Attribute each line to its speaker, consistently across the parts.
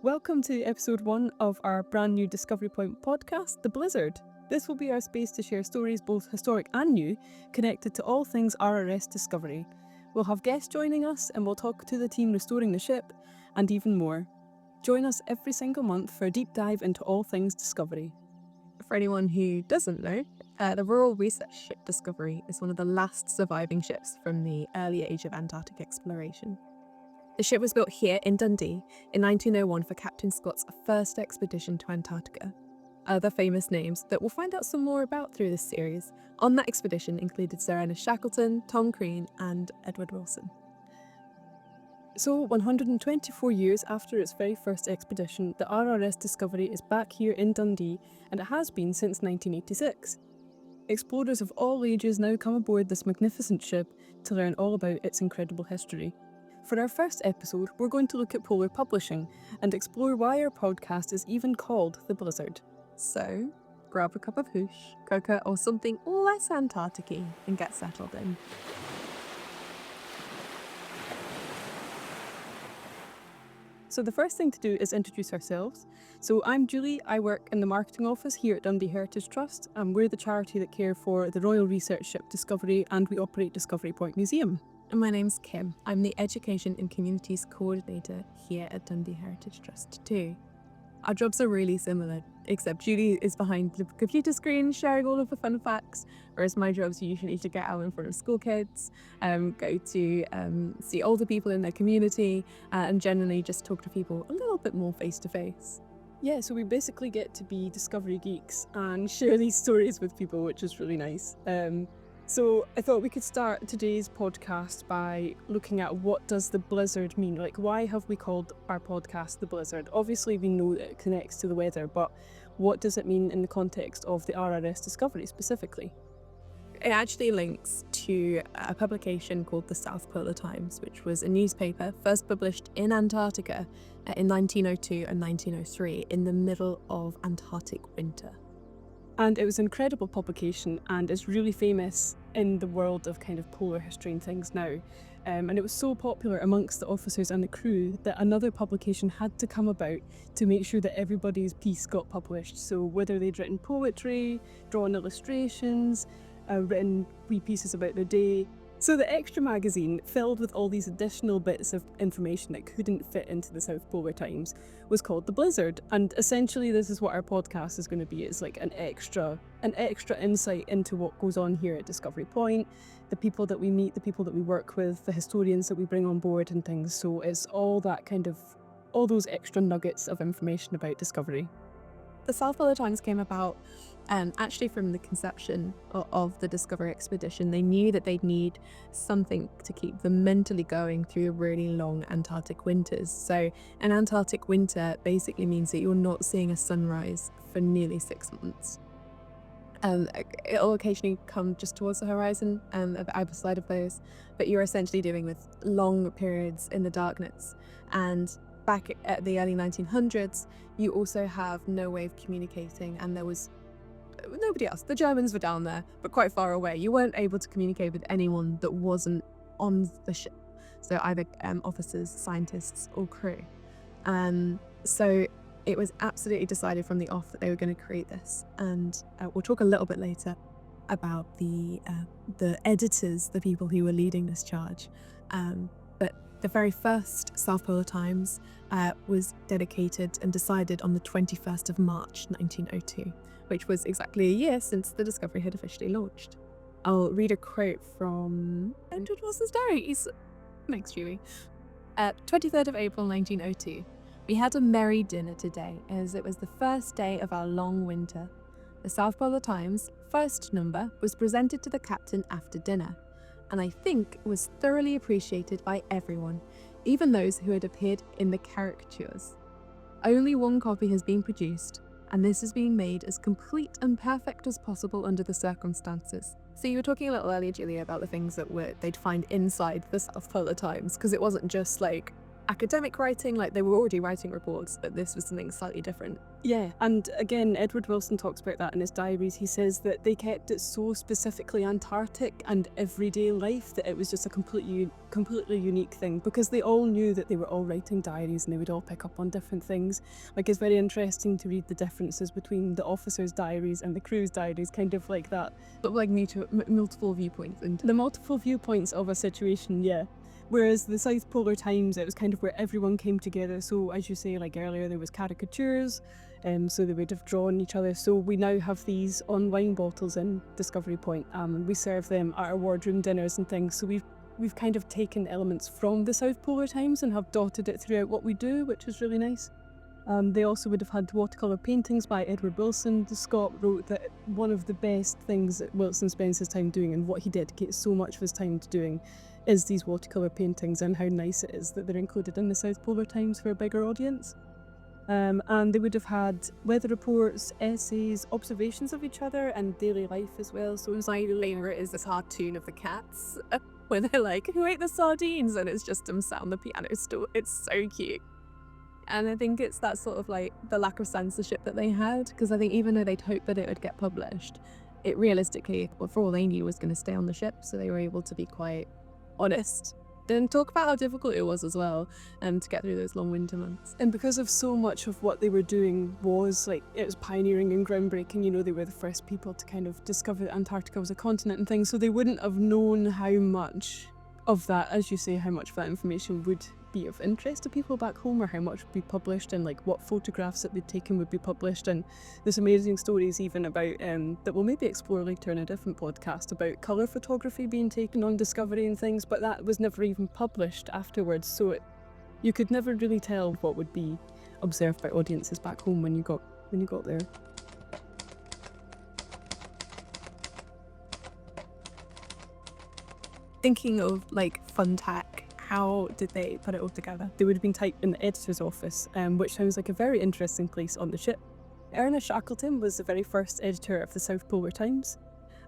Speaker 1: Welcome to episode 1 of our brand new Discovery Point podcast, The Blizzard. This will be our space to share stories, both historic and new, connected to all things RRS Discovery. We'll have guests joining us and we'll talk to the team restoring the ship and even more. Join us every single month for a deep dive into all things Discovery.
Speaker 2: For anyone who doesn't know, the Rural Research Ship Discovery is one of the last surviving ships from the early age of Antarctic exploration. The ship was built here in Dundee in 1901 for Captain Scott's first expedition to Antarctica. Other famous names that we'll find out some more about through this series on that expedition included Sir Ernest Shackleton, Tom Crean and Edward Wilson.
Speaker 1: So, 124 years after its very first expedition, the RRS Discovery is back here in Dundee, and it has been since 1986. Explorers of all ages now come aboard this magnificent ship to learn all about its incredible history. For our first episode, we're going to look at polar publishing and explore why our podcast is even called The Blizzard.
Speaker 2: So, grab a cup of Hoosh, cocoa or something less Antarctic-y and get settled in.
Speaker 1: So the first thing to do is introduce ourselves. So I'm Julie, I work in the marketing office here at Dundee Heritage Trust, and we're the charity that care for the Royal Research Ship Discovery, and we operate Discovery Point Museum.
Speaker 2: And my name's Kim. I'm the Education and Communities Coordinator here at Dundee Heritage Trust too. Our jobs are really similar, except Julie is behind the computer screen sharing all of the fun facts, whereas my job's usually to get out in front of school kids, go to see older people in their community, and generally just talk to people a little bit more face to face.
Speaker 1: Yeah, so we basically get to be Discovery geeks and share these stories with people, which is really nice. So I thought we could start today's podcast by looking at what does the blizzard mean? Like, why have we called our podcast The Blizzard? Obviously, we know that it connects to the weather, but what does it mean in the context of the RRS Discovery specifically?
Speaker 2: It actually links to a publication called the South Polar Times, which was a newspaper first published in Antarctica in 1902 and 1903 in the middle of Antarctic winter.
Speaker 1: And it was an incredible publication and is really famous in the world of kind of polar history and things now. And it was so popular amongst the officers and the crew that another publication had to come about to make sure that everybody's piece got published. So whether they'd written poetry, drawn illustrations, written wee pieces about their day. So the extra magazine, filled with all these additional bits of information that couldn't fit into the South Polar Times, was called The Blizzard. And essentially this is what our podcast is going to be. It's like an extra insight into what goes on here at Discovery Point, the people that we meet, the people that we work with, the historians that we bring on board and things. So it's all those extra nuggets of information about Discovery.
Speaker 2: The South Polar Times came about actually from the conception of the Discovery expedition. They knew that they'd need something to keep them mentally going through really long Antarctic winters. So an Antarctic winter basically means that you're not seeing a sunrise for nearly 6 months. It'll occasionally come just towards the horizon at either side of those, but you're essentially dealing with long periods in the darkness. And back at the early 1900s, you also have no way of communicating, and there was nobody else. The Germans were down there, but quite far away. You weren't able to communicate with anyone that wasn't on the ship. So either officers, scientists, or crew. So it was absolutely decided from the off that they were going to create this. And we'll talk a little bit later about the editors, the people who were leading this charge. But the very first South Polar Times was dedicated and decided on the 21st of March 1902, which was exactly a year since the Discovery had officially launched. I'll read a quote from Edward Wilson's diary. Thanks, Julie. 23rd of April 1902. We had a merry dinner today, as it was the first day of our long winter. The South Polar Times' first number was presented to the captain after dinner, and I think was thoroughly appreciated by everyone, even those who had appeared in the caricatures. Only one copy has been produced, and this is being made as complete and perfect as possible under the circumstances. So you were talking a little earlier, Julia, about the things that they'd find inside the South Polar Times, because it wasn't just like academic writing, like they were already writing reports, but this was something slightly different.
Speaker 1: Yeah, and again, Edward Wilson talks about that in his diaries. He says that they kept it so specifically Antarctic and everyday life that it was just a completely unique thing, because they all knew that they were all writing diaries and they would all pick up on different things. Like, it's very interesting to read the differences between the officers' diaries and the crew's diaries, kind of like that.
Speaker 2: But like multiple viewpoints and
Speaker 1: The multiple viewpoints of a situation, yeah. Whereas the South Polar Times, it was kind of where everyone came together. So as you say, like earlier, there was caricatures, so they would have drawn each other. So we now have these on wine bottles in Discovery Point, and we serve them at our wardroom dinners and things. So we've kind of taken elements from the South Polar Times and have dotted it throughout what we do, which is really nice. They also would have had watercolour paintings by Edward Wilson. Scott wrote that one of the best things that Wilson spends his time doing, and what he dedicates so much of his time to doing, is these watercolour paintings, and how nice it is that they're included in the South Polar Times for a bigger audience. And they would have had weather reports, essays, observations of each other, and daily life as well. So
Speaker 2: my favourite is this cartoon of the cats where they're like, who ate the sardines? And it's just them sat on the piano stool. It's so cute. And I think it's that sort of like the lack of censorship that they had, because I think even though they'd hoped that it would get published, it realistically, well, for all they knew, was going to stay on the ship. So they were able to be quite honest. Then talk about how difficult it was as well, to get through those long winter months.
Speaker 1: And because of so much of what they were doing was like, it was pioneering and groundbreaking, you know, they were the first people to kind of discover that Antarctica was a continent and things, so they wouldn't have known how much of that, as you say, how much of that information would be of interest to people back home, or how much would be published, and like what photographs that they'd taken would be published. And there's amazing stories even about that we'll maybe explore later in a different podcast, about colour photography being taken on Discovery and things, but that was never even published afterwards, so you could never really tell what would be observed by audiences back home when you got there.
Speaker 2: Thinking of like fun tech, how did they put it all together?
Speaker 1: They would have been typed in the editor's office, which sounds like a very interesting place on the ship. Ernest Shackleton was the very first editor of the South Polar Times,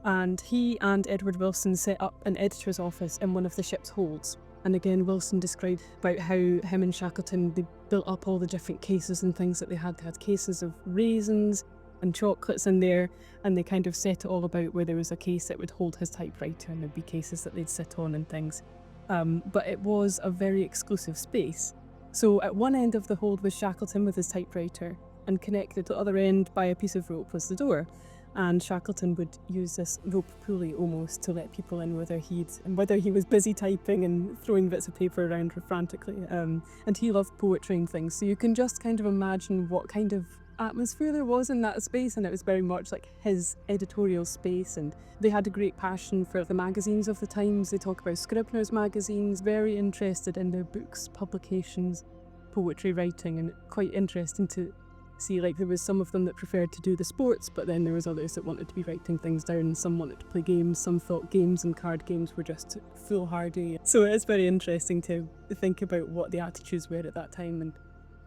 Speaker 1: and he and Edward Wilson set up an editor's office in one of the ship's holds. And again, Wilson described about how him and Shackleton, they built up all the different cases and things that they had. They had cases of raisins and chocolates in there, and they kind of set it all about where there was a case that would hold his typewriter, and there'd be cases that they'd sit on and things. But it was a very exclusive space. So at one end of the hold was Shackleton with his typewriter, and connected to the other end by a piece of rope was the door. And Shackleton would use this rope pulley almost to let people in, whether he was busy typing and throwing bits of paper around frantically. And he loved poetry and things, so you can just kind of imagine what kind of atmosphere there was in that space, and it was very much like his editorial space. And they had a great passion for the magazines of the times. They talk about Scribner's magazines, very interested in their books, publications, poetry writing, and quite interesting to see, like, there was some of them that preferred to do the sports, but then there was others that wanted to be writing things down. Some wanted to play games, some thought games and card games were just foolhardy. So it's very interesting to think about what the attitudes were at that time, and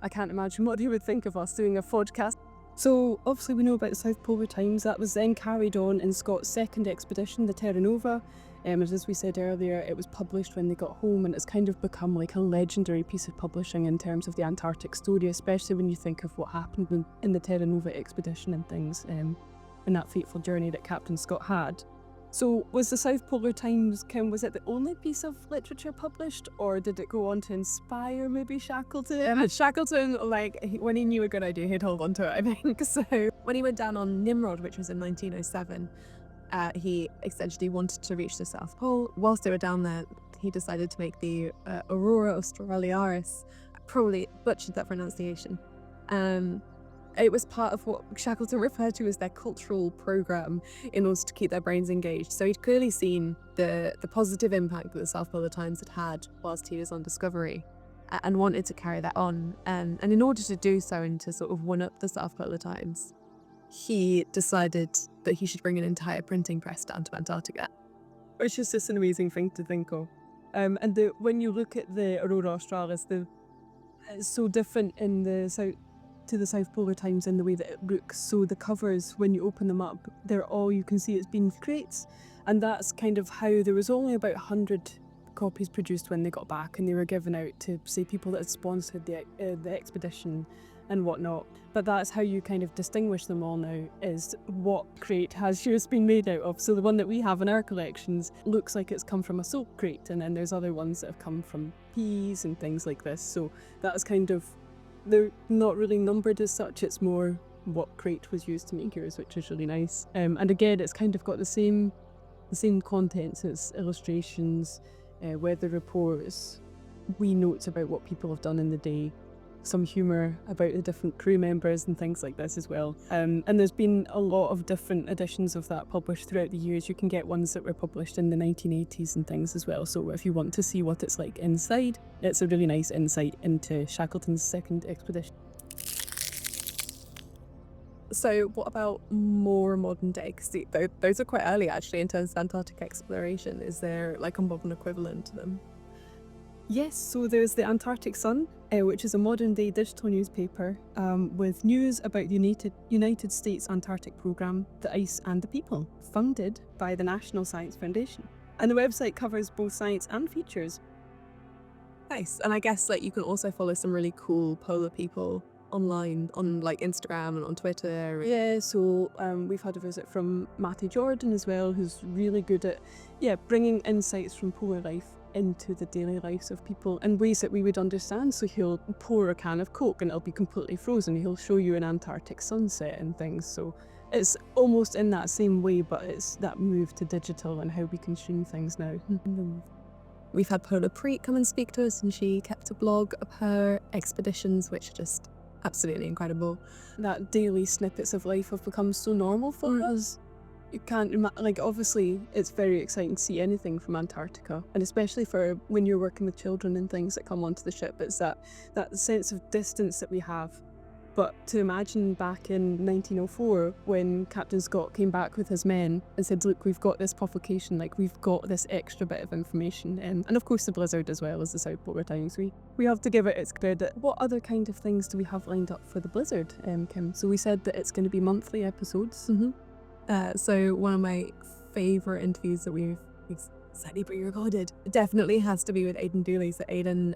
Speaker 1: I can't imagine what they would think of us doing a podcast. So obviously we know about the South Polar Times. That was then carried on in Scott's second expedition, the Terra Nova. As we said earlier, it was published when they got home, and it's kind of become like a legendary piece of publishing in terms of the Antarctic story, especially when you think of what happened in the Terra Nova expedition and things, and that fateful journey that Captain Scott had. So was the South Polar Times, Kim, was it the only piece of literature published, or did it go on to inspire maybe Shackleton?
Speaker 2: And Shackleton, when he knew a good idea, he'd hold on to it, I think. So when he went down on Nimrod, which was in 1907, he essentially wanted to reach the South Pole. Whilst they were down there, he decided to make the Aurora Australiaris. I probably butchered that pronunciation. It was part of what Shackleton referred to as their cultural program in order to keep their brains engaged. So he'd clearly seen the positive impact that the South Polar Times had had whilst he was on Discovery, and wanted to carry that on. And in order to do so, and to sort of one-up the South Polar Times, he decided that he should bring an entire printing press down to Antarctica.
Speaker 1: Which is just an amazing thing to think of. And when you look at the Aurora Australis, it's so different in the South Polar Times in the way that it looks. So the covers, when you open them up, they're all, you can see it's been crates, and that's kind of how there was only about 100 copies produced when they got back, and they were given out to, say, people that had sponsored the expedition and whatnot. But that's how you kind of distinguish them all now, is what crate has yours been made out of. So the one that we have in our collections looks like it's come from a soap crate, and then there's other ones that have come from peas and things like this. So that's kind of, they're not really numbered as such, it's more what crate was used to make yours, which is really nice. And again, it's kind of got the same contents. It's illustrations, weather reports, wee notes about what people have done in the day, some humour about the different crew members and things like this as well. And there's been a lot of different editions of that published throughout the years. You can get ones that were published in the 1980s and things as well. So if you want to see what it's like inside, it's a really nice insight into Shackleton's second expedition.
Speaker 2: So what about more modern day? Because those are quite early actually in terms of Antarctic exploration. Is there like a modern equivalent to them?
Speaker 1: Yes, so there's the Antarctic Sun, which is a modern day digital newspaper with news about the United States Antarctic Programme, the ice and the people, funded by the National Science Foundation. And the website covers both science and features.
Speaker 2: Nice. And I guess like you can also follow some really cool polar people online on like Instagram and on Twitter.
Speaker 1: Yeah, so we've had a visit from Matty Jordan as well, who's really good at bringing insights from polar life into the daily lives of people in ways that we would understand. So he'll pour a can of Coke and it'll be completely frozen. He'll show you an Antarctic sunset and things. So it's almost in that same way, but it's that move to digital and how we consume things now.
Speaker 2: We've had Polar Preet come and speak to us, and she kept a blog of her expeditions, which are just absolutely incredible.
Speaker 1: That daily snippets of life have become so normal for us. You can't obviously it's very exciting to see anything from Antarctica, and especially for when you're working with children and things that come onto the ship. It's that sense of distance that we have. But to imagine back in 1904 when Captain Scott came back with his men and said, look, we've got this publication, like we've got this extra bit of information, and of course the blizzard as well as the South Polar Times. We have to give it its credit. What other kind of things do we have lined up for the blizzard, Kim? So we said that it's going to be monthly episodes.
Speaker 2: So one of my favourite interviews that we've sadly pre-recorded definitely has to be with Aidan Dooley. So Aidan,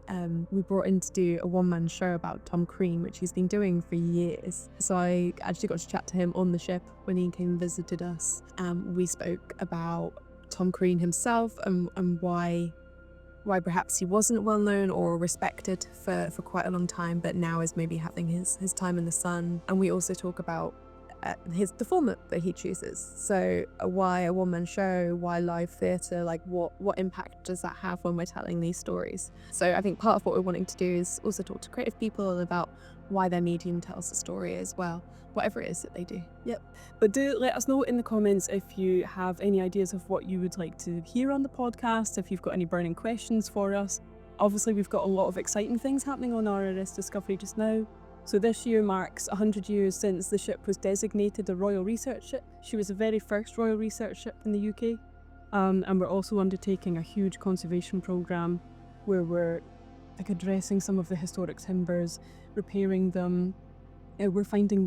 Speaker 2: we brought in to do a one-man show about Tom Crean, which he's been doing for years. So I actually got to chat to him on the ship when he came and visited us. We spoke about Tom Crean himself and why perhaps he wasn't well known or respected for quite a long time, but now is maybe having his time in the sun. And we also talk about the format that he chooses. So why a one-man show, why live theatre, like what impact does that have when we're telling these stories? So I think part of what we're wanting to do is also talk to creative people about why their medium tells the story as well, whatever it is that they do.
Speaker 1: Yep. But do let us know in the comments if you have any ideas of what you would like to hear on the podcast, if you've got any burning questions for us. Obviously we've got a lot of exciting things happening on RRS Discovery just now. So this year marks 100 years since the ship was designated a Royal Research Ship. She was the very first Royal Research Ship in the UK. And we're also undertaking a huge conservation programme where we're addressing some of the historic timbers, repairing them. We're finding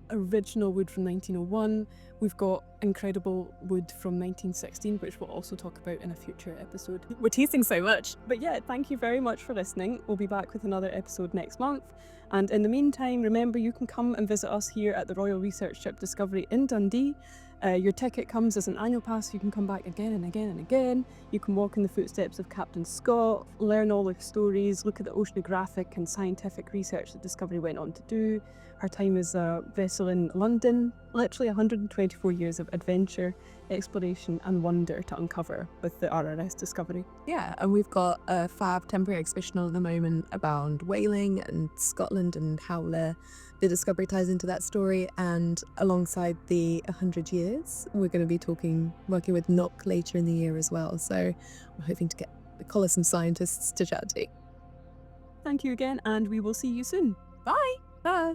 Speaker 1: original wood from 1901. We've got incredible wood from 1916, which we'll also talk about in a future episode.
Speaker 2: We're teasing so much.
Speaker 1: But yeah, thank you very much for listening. We'll be back with another episode next month. And in the meantime, remember you can come and visit us here at the Royal Research Ship Discovery in Dundee. Your ticket comes as an annual pass. You can come back again and again and again. You can walk in the footsteps of Captain Scott, learn all the stories, look at the oceanographic and scientific research that Discovery went on to do. Her time as a vessel in London, literally 124 years of adventure, exploration and wonder to uncover with the RRS Discovery.
Speaker 2: Yeah, and we've got a fab temporary exhibition on at the moment about whaling and Scotland and how the Discovery ties into that story. And alongside the 100 years, we're going to be working with NOC later in the year as well. So we're hoping to collar some scientists to chat to.
Speaker 1: Thank you again, and we will see you soon.
Speaker 2: Bye! Bye!